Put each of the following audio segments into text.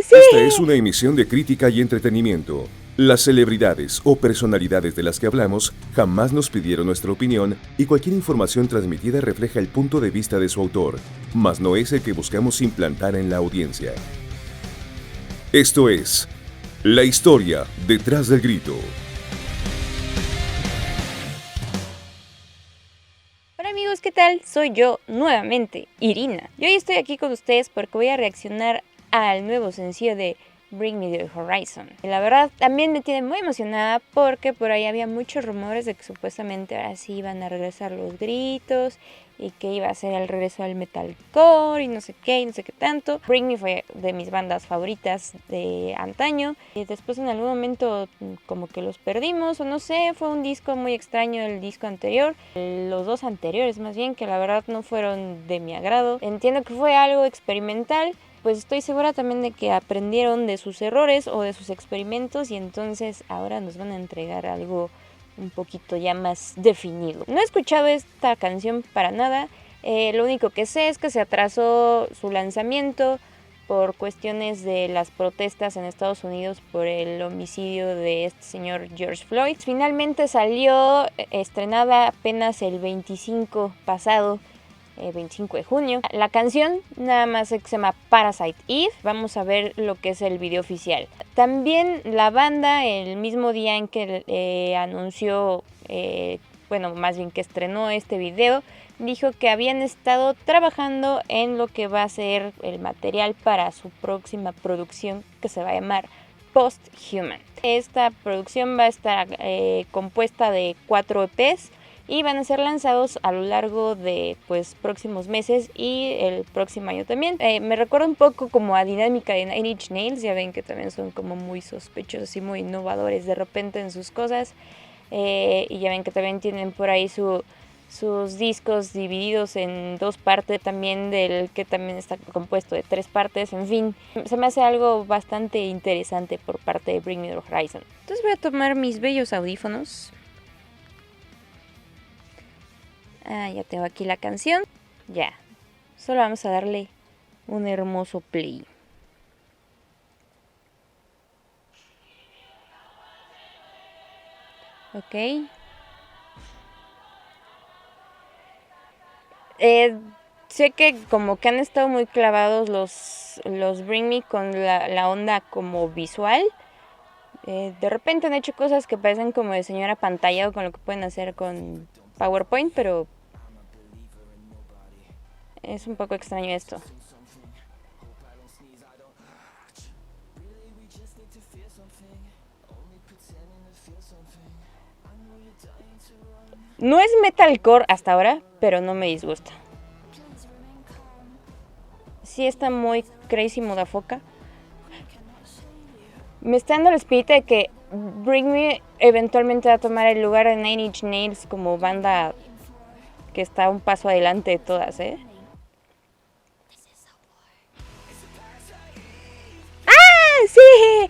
¡Sí! Esta es una emisión de crítica y entretenimiento. Las celebridades o personalidades de las que hablamos jamás nos pidieron nuestra opinión y cualquier información transmitida refleja el punto de vista de su autor, mas no es el que buscamos implantar en la audiencia. Esto es La Historia Detrás del Grito. Hola amigos, ¿qué tal? Soy yo nuevamente, Irina. Y hoy estoy aquí con ustedes porque voy a reaccionar al nuevo sencillo de Bring Me The Horizon. Y la verdad también me tiene muy emocionada porque por ahí había muchos rumores de que supuestamente ahora sí iban a regresar los gritos y que iba a ser el regreso al metalcore y no sé qué y no sé qué tanto. Bring Me fue de mis bandas favoritas de antaño y después en algún momento como que los perdimos o no sé, fue un disco muy extraño el disco anterior, los dos anteriores más bien, que la verdad no fueron de mi agrado. Entiendo que fue algo experimental, pues estoy segura también de que aprendieron de sus errores o de sus experimentos y entonces ahora nos van a entregar algo un poquito ya más definido. No he escuchado esta canción para nada, lo único que sé es que se atrasó su lanzamiento por cuestiones de las protestas en Estados Unidos por el homicidio de este señor George Floyd. Finalmente salió estrenada apenas el 25 pasado, 25 de junio. La canción nada más se llama Parasite Eve. Vamos a ver lo que es el video oficial. También la banda, el mismo día en que anunció, bueno, más bien que estrenó este video, dijo que habían estado trabajando en lo que va a ser el material para su próxima producción, que se va a llamar Post-Human. Esta producción va a estar compuesta de 4 EPs y van a ser lanzados a lo largo de próximos meses y el próximo año también. Me recuerda un poco como a dinámica de Nine Inch Nails, ya ven que también son como muy sospechosos y muy innovadores de repente en sus cosas, y ya ven que también tienen por ahí sus discos divididos en 2 partes, también del que también está compuesto de 3 partes, en fin, se me hace algo bastante interesante por parte de Bring Me The Horizon. Entonces voy a tomar mis bellos audífonos. Ya tengo aquí la canción. Ya, solo vamos a darle un hermoso play. Ok. Sé que como que han estado muy clavados los Bring Me con la onda como visual. De repente han hecho cosas que parecen como de señora pantalla o con lo que pueden hacer con PowerPoint, pero es un poco extraño esto. No es metalcore hasta ahora, pero no me disgusta. Sí está muy crazy Modafoca. Me está dando la espinita de que Bring Me eventualmente va a tomar el lugar de Nine Inch Nails como banda que está un paso adelante de todas, ¿eh? ¡Ah, sí!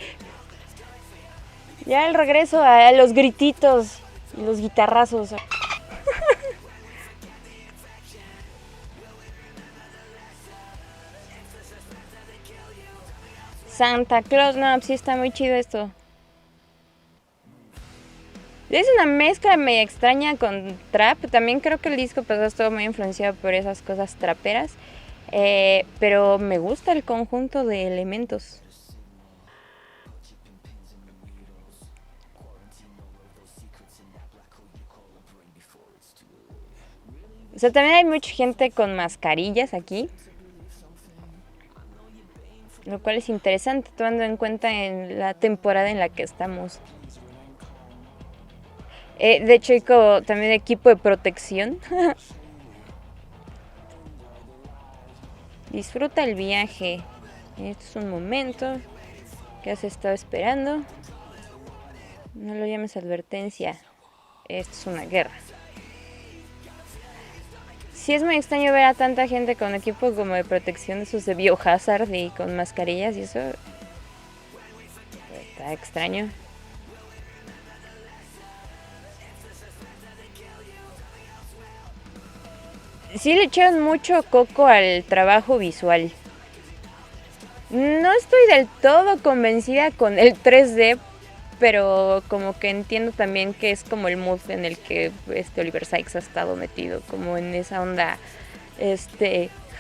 Ya el regreso a los grititos y los guitarrazos. Santa Claus, no, sí está muy chido esto. Es una mezcla media extraña con trap. También creo que el disco pasado estuvo muy influenciado por esas cosas traperas. Pero me gusta el conjunto de elementos. O sea, también hay mucha gente con mascarillas aquí, lo cual es interesante tomando en cuenta en la temporada en la que estamos. De hecho hay como también equipo de protección. Disfruta el viaje. Este es un momento que has estado esperando. No lo llames advertencia. Esto es una guerra. Sí es muy extraño ver a tanta gente con equipo como de protección de sus de biohazard y con mascarillas y eso. Está extraño. Sí le echaron mucho coco al trabajo visual. No estoy del todo convencida con el 3D, pero como que entiendo también que es como el mood en el que Oliver Sykes ha estado metido, como en esa onda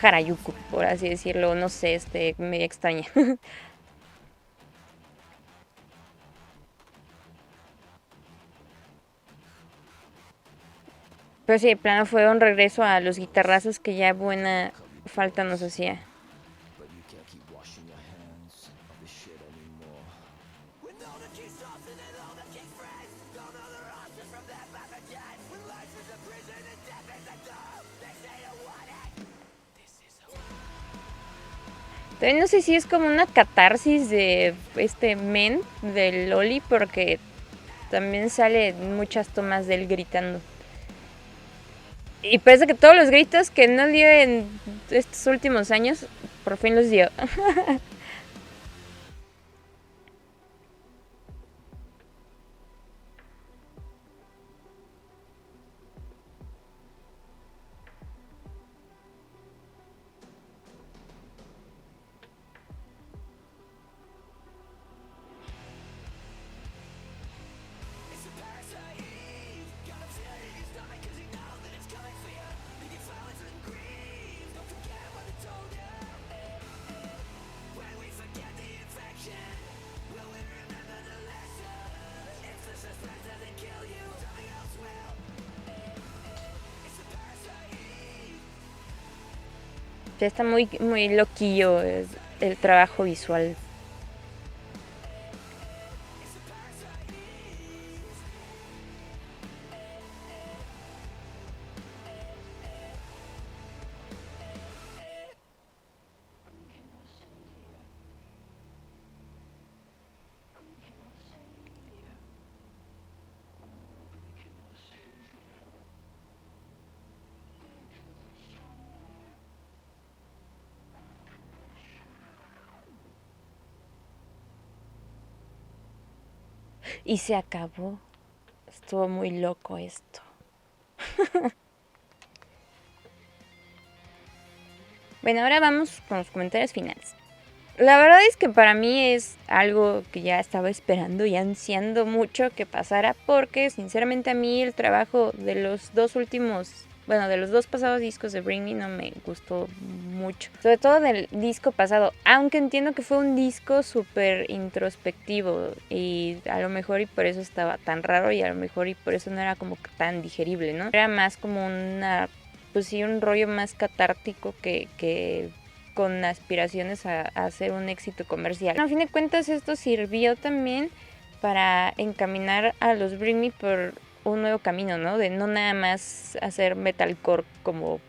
Harajuku, por así decirlo, no sé, media extraña. Pero sí, de plano fue un regreso a los guitarrazos que ya buena falta nos hacía. También no sé si es como una catarsis de Men, del Loli, porque también sale muchas tomas de él gritando. Y parece que todos los gritos que no dio en estos últimos años, por fin los dio. Ya está muy, muy loquillo el trabajo visual. Y se acabó. Estuvo muy loco esto. Bueno, ahora vamos con los comentarios finales. La verdad es que para mí es algo que ya estaba esperando y ansiando mucho que pasara, porque sinceramente a mí el trabajo de los dos últimos, bueno, de los dos pasados discos de Bring Me no me gustó mucho. Sobre todo del disco pasado, aunque entiendo que fue un disco súper introspectivo y a lo mejor y por eso estaba tan raro y a lo mejor y por eso no era como tan digerible, ¿no? Era más como pues sí, un rollo más catártico que con aspiraciones a hacer un éxito comercial. A fin de cuentas esto sirvió también para encaminar a los Bring Me por un nuevo camino, ¿no? De no nada más hacer metalcore como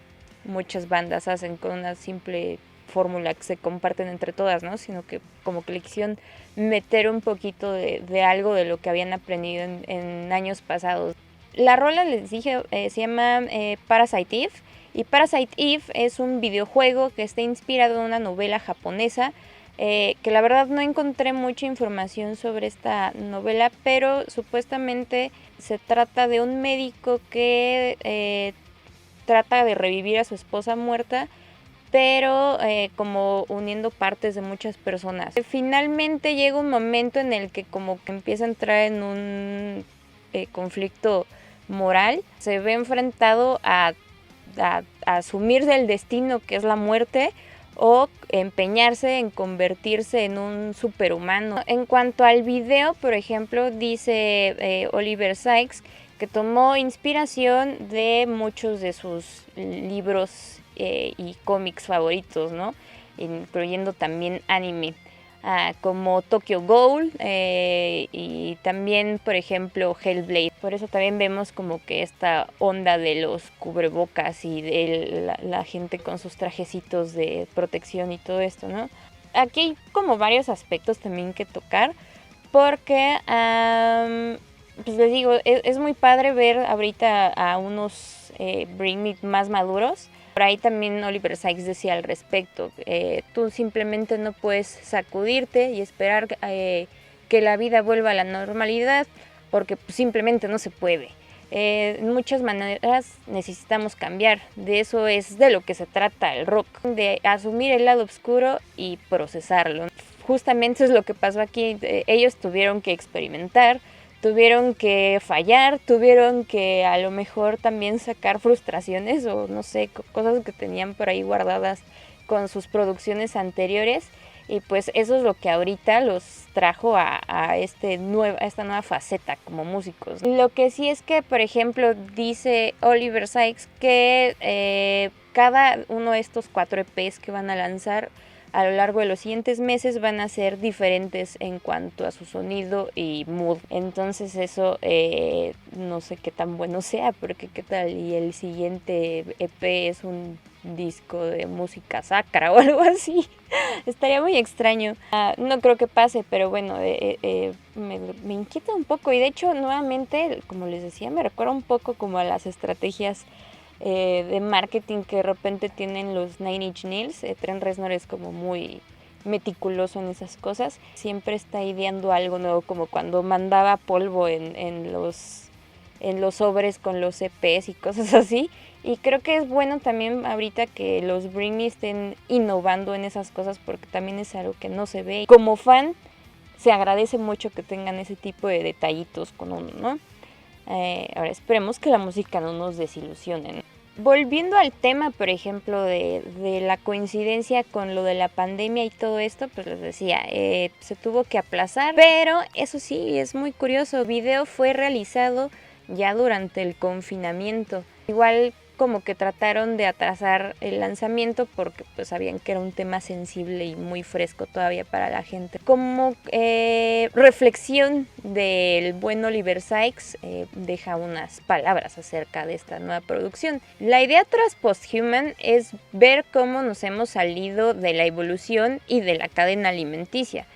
muchas bandas hacen con una simple fórmula que se comparten entre todas, ¿no? Sino que como que le quisieron meter un poquito de algo de lo que habían aprendido en años pasados. La rola, les dije, se llama Parasite Eve. Y Parasite Eve es un videojuego que está inspirado en una novela japonesa, que la verdad no encontré mucha información sobre esta novela, pero supuestamente se trata de un médico que trata de revivir a su esposa muerta, pero como uniendo partes de muchas personas. Finalmente llega un momento en el que como que empieza a entrar en un conflicto moral, se ve enfrentado a asumirse el destino que es la muerte o empeñarse en convertirse en un superhumano. En cuanto al video, por ejemplo, dice Oliver Sykes que tomó inspiración de muchos de sus libros y cómics favoritos, ¿no? Incluyendo también anime. Como Tokyo Ghoul y también, por ejemplo, Hellblade. Por eso también vemos como que esta onda de los cubrebocas y de la gente con sus trajecitos de protección y todo esto, ¿no? Aquí hay como varios aspectos también que tocar, porque, pues les digo, es muy padre ver ahorita a unos Bring Me más maduros. Por ahí también Oliver Sykes decía al respecto, tú simplemente no puedes sacudirte y esperar que la vida vuelva a la normalidad, porque pues, simplemente no se puede. En muchas maneras necesitamos cambiar, de eso es de lo que se trata el rock, de asumir el lado oscuro y procesarlo. Justamente es lo que pasó aquí, ellos tuvieron que experimentar, tuvieron que fallar, tuvieron que a lo mejor también sacar frustraciones o no sé, cosas que tenían por ahí guardadas con sus producciones anteriores. Y pues eso es lo que ahorita los trajo a esta nueva faceta como músicos. Lo que sí es que, por ejemplo, dice Oliver Sykes que cada uno de estos 4 EPs que van a lanzar a lo largo de los siguientes meses van a ser diferentes en cuanto a su sonido y mood. Entonces eso no sé qué tan bueno sea, porque qué tal y el siguiente EP es un disco de música sacra o algo así. Estaría muy extraño. No creo que pase, pero bueno, me inquieta un poco. Y de hecho, nuevamente, como les decía, me recuerda un poco como a las estrategias de marketing que de repente tienen los Nine Inch Nails. Trent Reznor es como muy meticuloso en esas cosas. Siempre está ideando algo nuevo, como cuando mandaba polvo en los sobres con los EPs y cosas así. Y creo que es bueno también ahorita que los Bring Me estén innovando en esas cosas, porque también es algo que no se ve. Como fan, se agradece mucho que tengan ese tipo de detallitos con uno, ¿no? Ahora esperemos que la música no nos desilusione, ¿no? Volviendo al tema, por ejemplo, de la coincidencia con lo de la pandemia y todo esto, pues les decía, se tuvo que aplazar, pero eso sí, es muy curioso, el video fue realizado ya durante el confinamiento. Igual como que trataron de atrasar el lanzamiento porque pues sabían que era un tema sensible y muy fresco todavía para la gente. Como reflexión del buen Oliver Sykes, deja unas palabras acerca de esta nueva producción. La idea tras Posthuman es ver cómo nos hemos salido de la evolución y de la cadena alimenticia.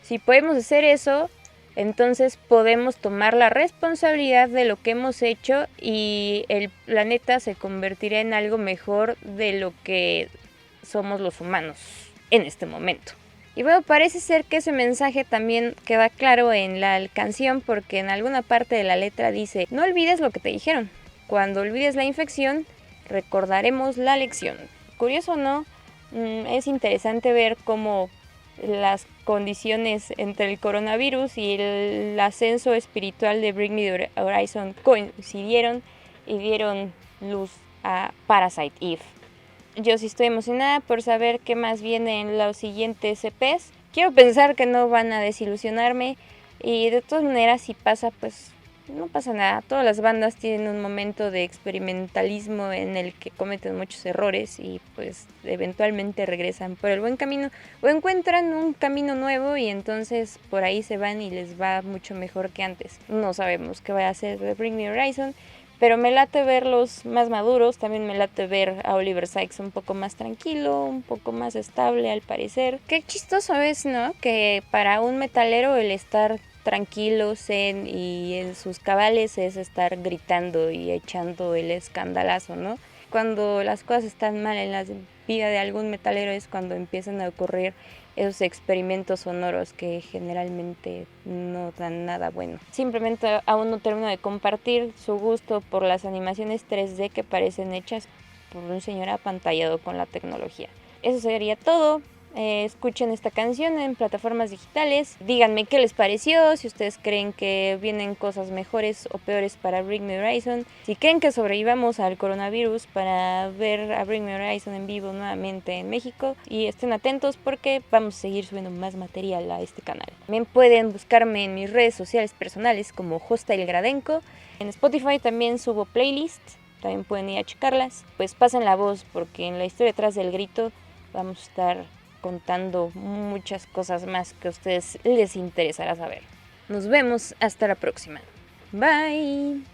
Si podemos hacer eso, entonces podemos tomar la responsabilidad de lo que hemos hecho y el planeta se convertirá en algo mejor de lo que somos los humanos en este momento. Y bueno, parece ser que ese mensaje también queda claro en la canción, porque en alguna parte de la letra dice: no olvides lo que te dijeron, cuando olvides la infección recordaremos la lección. Curioso o no, es interesante ver cómo las condiciones entre el coronavirus y el ascenso espiritual de Bring Me the Horizon coincidieron y dieron luz a Parasite Eve. Yo sí estoy emocionada por saber qué más viene en los siguientes EPs. Quiero pensar que no van a desilusionarme, y de todas maneras, si pasa, pues no pasa nada. Todas las bandas tienen un momento de experimentalismo en el que cometen muchos errores y pues eventualmente regresan por el buen camino o encuentran un camino nuevo y entonces por ahí se van y les va mucho mejor que antes. No sabemos qué va a hacer de Bring Me Horizon, pero me late verlos más maduros. También me late ver a Oliver Sykes un poco más tranquilo, un poco más estable al parecer. Qué chistoso es, ¿no? Que para un metalero el estar tranquilo, zen y en sus cabales es estar gritando y echando el escandalazo, ¿no? Cuando las cosas están mal en la vida de algún metalero es cuando empiezan a ocurrir esos experimentos sonoros que generalmente no dan nada bueno. Simplemente aún no termino de compartir su gusto por las animaciones 3D que parecen hechas por un señor apantallado con la tecnología. Eso sería todo. Escuchen esta canción en plataformas digitales. Díganme qué les pareció, si ustedes creen que vienen cosas mejores o peores para Bring Me Horizon, si creen que sobrevivamos al coronavirus para ver a Bring Me Horizon en vivo nuevamente en México, y estén atentos porque vamos a seguir subiendo más material a este canal. También pueden buscarme en mis redes sociales personales como Hostile Gradenko. En Spotify también subo playlists, también pueden ir a checarlas. Pues pasen la voz, porque en la historia detrás del grito vamos a estar contando muchas cosas más que a ustedes les interesará saber. Nos vemos hasta la próxima. Bye.